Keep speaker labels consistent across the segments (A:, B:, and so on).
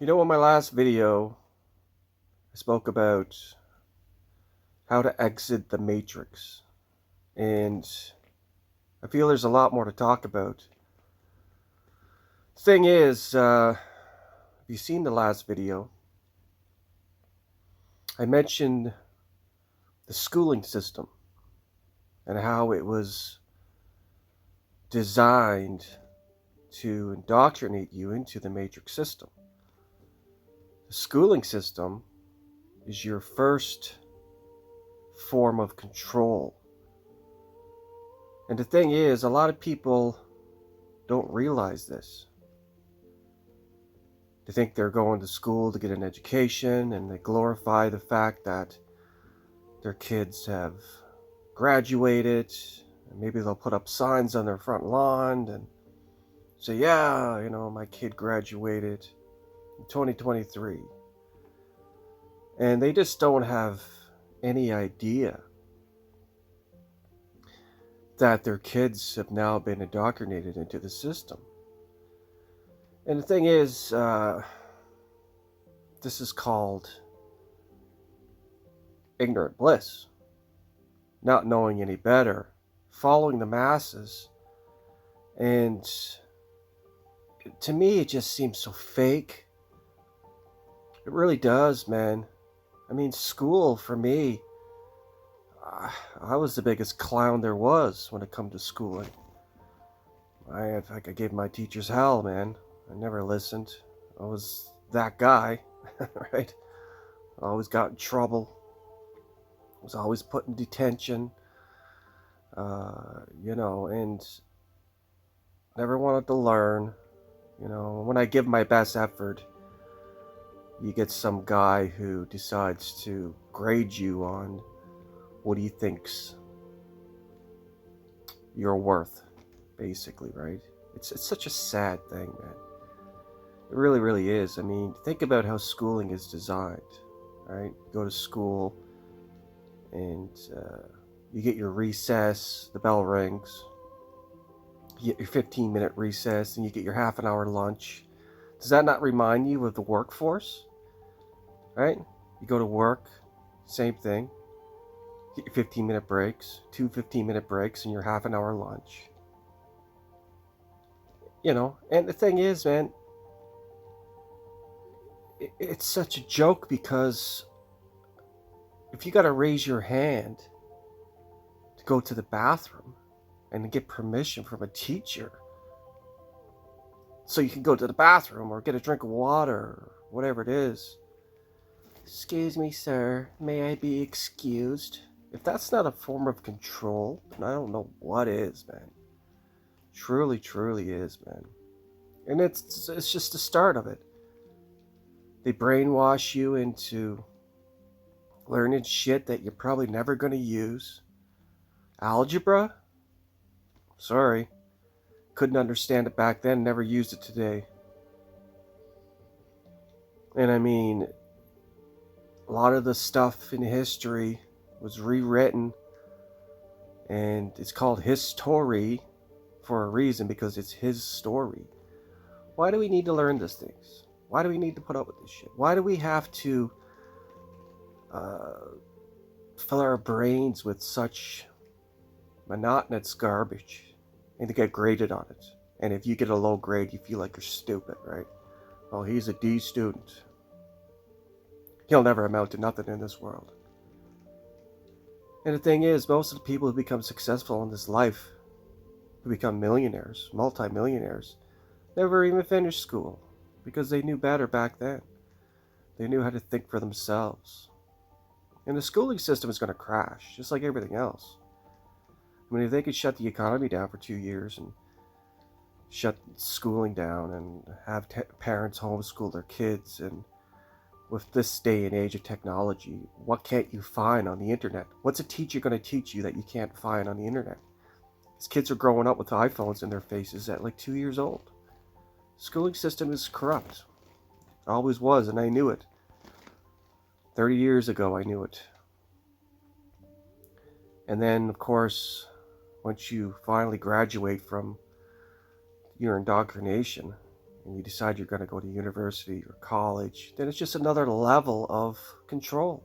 A: In my last video, I spoke about how to exit the matrix, and I feel there's a lot more to talk about. Thing is, if you've seen the last video, I mentioned the schooling system and how it was designed to indoctrinate you into the matrix system. The schooling system is your first form of control. And the thing is, a lot of people don't realize this. They think they're going to school to get an education, and they glorify the fact that their kids have graduated, and maybe they'll put up signs on their front lawn and say, yeah, my kid graduated in 2023. And they just don't have any idea that their kids have now been indoctrinated into the system. And the thing is, this is called ignorant bliss. Not knowing any better, following the masses. And to me, it just seems so fake. It really does, man. I mean, school for me, I was the biggest clown there was when it come to schooling. I gave my teachers hell, man. I never listened. I was that guy, right? I always got in trouble. Was always put in detention, and never wanted to learn. When I give my best effort, you get some guy who decides to grade you on what he thinks you're worth, basically, right? It's such a sad thing, man. It really, really is. I mean, think about how schooling is designed, right? You go to school, and you get your recess, the bell rings, you get your 15-minute recess, and you get your half an hour lunch. Does that not remind you of the workforce? Right? You go to work, same thing. Get your 15-minute breaks, 2 15-minute breaks, and your half an hour lunch. And the thing is, man, it's such a joke because if you got to raise your hand to go to the bathroom and get permission from a teacher so you can go to the bathroom or get a drink of water or whatever it is. Excuse me, sir. May I be excused? If that's not a form of control, then I don't know what is, man. Truly, truly is, man. And it's just the start of it. They brainwash you into learning shit that you're probably never going to use. Algebra? Sorry. Couldn't understand it back then, never used it today. And I mean, a lot of the stuff in history was rewritten, and it's called his story for a reason, because it's his story. Why do we need to learn these things? Why do we need to put up with this shit? Why do we have to fill our brains with such monotonous garbage and to get graded on it? And if you get a low grade, you feel like you're stupid, right? Oh, he's a D student. He'll never amount to nothing in this world. And the thing is, most of the people who become successful in this life, who become millionaires, multi-millionaires, never even finished school because they knew better back then. They knew how to think for themselves. And the schooling system is going to crash, just like everything else. I mean, if they could shut the economy down for 2 years and shut schooling down and have parents homeschool their kids, and with this day and age of technology, what can't you find on the internet? What's a teacher going to teach you that you can't find on the internet? These kids are growing up with iPhones in their faces at like 2 years old. The schooling system is corrupt. It always was, and I knew it. 30 years ago, I knew it. And then, of course, once you finally graduate from your indoctrination, and you decide you're going to go to university or college, then it's just another level of control.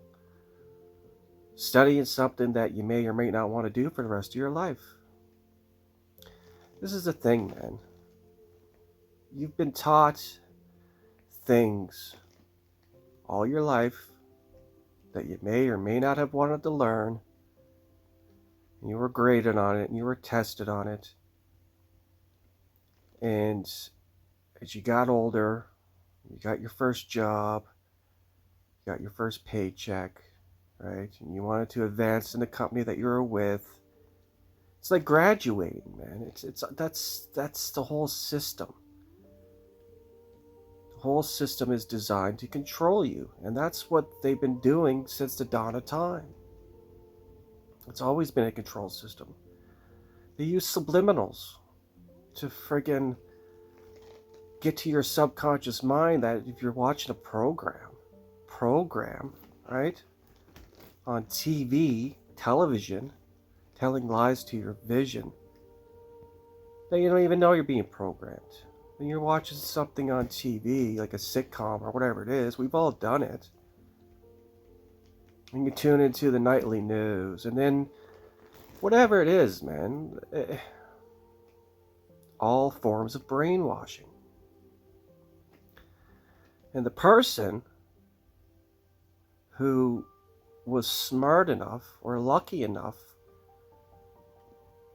A: Studying something that you may or may not want to do for the rest of your life. This is the thing, man. You've been taught things all your life that you may or may not have wanted to learn. And you were graded on it and you were tested on it. And as you got older, you got your first job, you got your first paycheck, right? And you wanted to advance in the company that you were with. It's like graduating, man. That's the whole system. The whole system is designed to control you, and that's what they've been doing since the dawn of time. It's always been a control system. They use subliminals to friggin' get to your subconscious mind that if you're watching a program, right, on television, telling lies to your vision, that you don't even know you're being programmed. When you're watching something on TV, like a sitcom or whatever it is, we've all done it. And you tune into the nightly news, and then whatever it is, man, all forms of brainwashing. And the person who was smart enough or lucky enough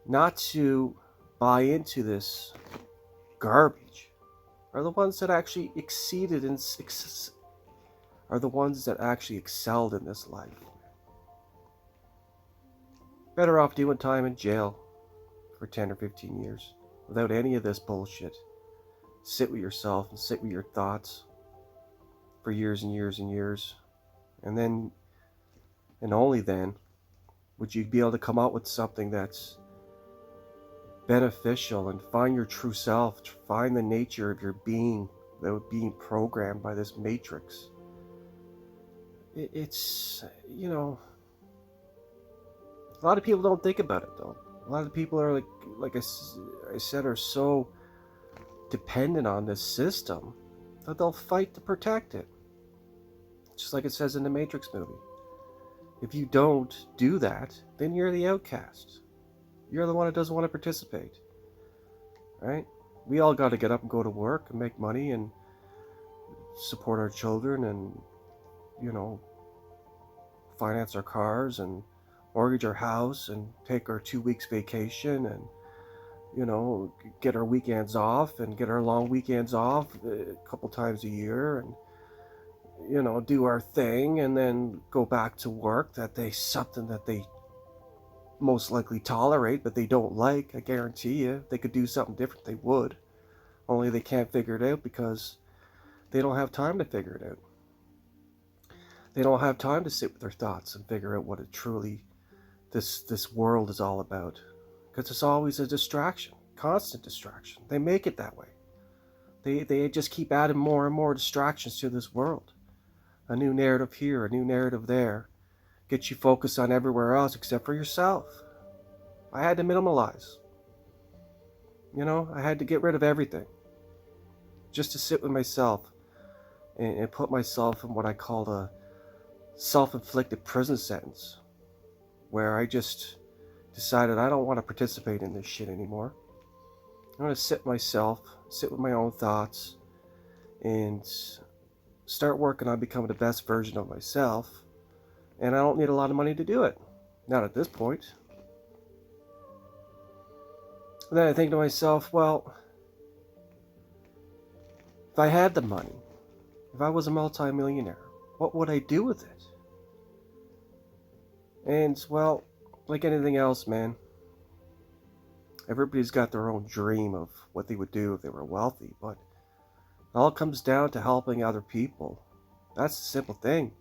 A: not to buy into this garbage are the ones that actually are the ones that actually excelled in this life. Better off doing time in jail for 10 or 15 years without any of this bullshit. Sit with yourself and sit with your thoughts for years and years and years. And then, and only then, would you be able to come out with something that's beneficial and find your true self, find the nature of your being that was being programmed by this matrix. It's, you know, a lot of people don't think about it though. A lot of people are like I said, are so dependent on this system that they'll fight to protect it. Just like it says in the Matrix movie. If you don't do that, then you're the outcast. You're the one that doesn't want to participate. Right? We all got to get up and go to work and make money and support our children and, you know, finance our cars and mortgage our house and take our 2 weeks vacation and, you know, get our weekends off and get our long weekends off a couple times a year and, you know, do our thing and then go back to work. Something that they most likely tolerate, but they don't like. I guarantee you, if they could do something different, they would. Only they can't figure it out because they don't have time to figure it out. They don't have time to sit with their thoughts and figure out what it truly, this world is all about. Because it's always a distraction, constant distraction. They make it that way. They just keep adding more and more distractions to this world. A new narrative here, a new narrative there. Get you focused on everywhere else except for yourself. I had to minimalize. You know, I had to get rid of everything. Just to sit with myself and put myself in what I called a self-inflicted prison sentence. Where I just decided I don't want to participate in this shit anymore. I'm going to sit with my own thoughts, and start working on becoming the best version of myself. And I don't need a lot of money to do it. Not at this point. And then I think to myself, well, if I had the money, if I was a multi-millionaire, what would I do with it? And, well, like anything else, man, everybody's got their own dream of what they would do if they were wealthy, but it all comes down to helping other people. That's the simple thing.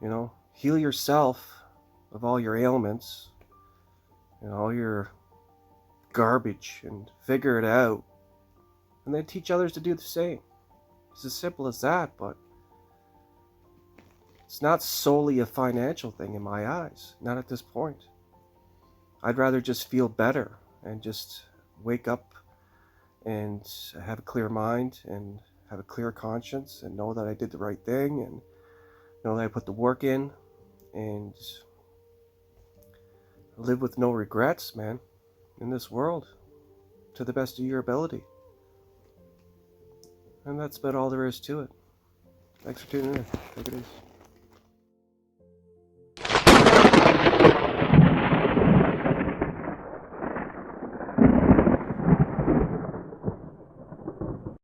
A: You know, heal yourself of all your ailments and all your garbage and figure it out. And then teach others to do the same. It's as simple as that, but it's not solely a financial thing in my eyes. Not at this point. I'd rather just feel better and just wake up and have a clear mind and have a clear conscience and know that I did the right thing and know that I put the work in and live with no regrets, man, in this world to the best of your ability. And that's about all there is to it. Thanks for tuning in. Take it easy.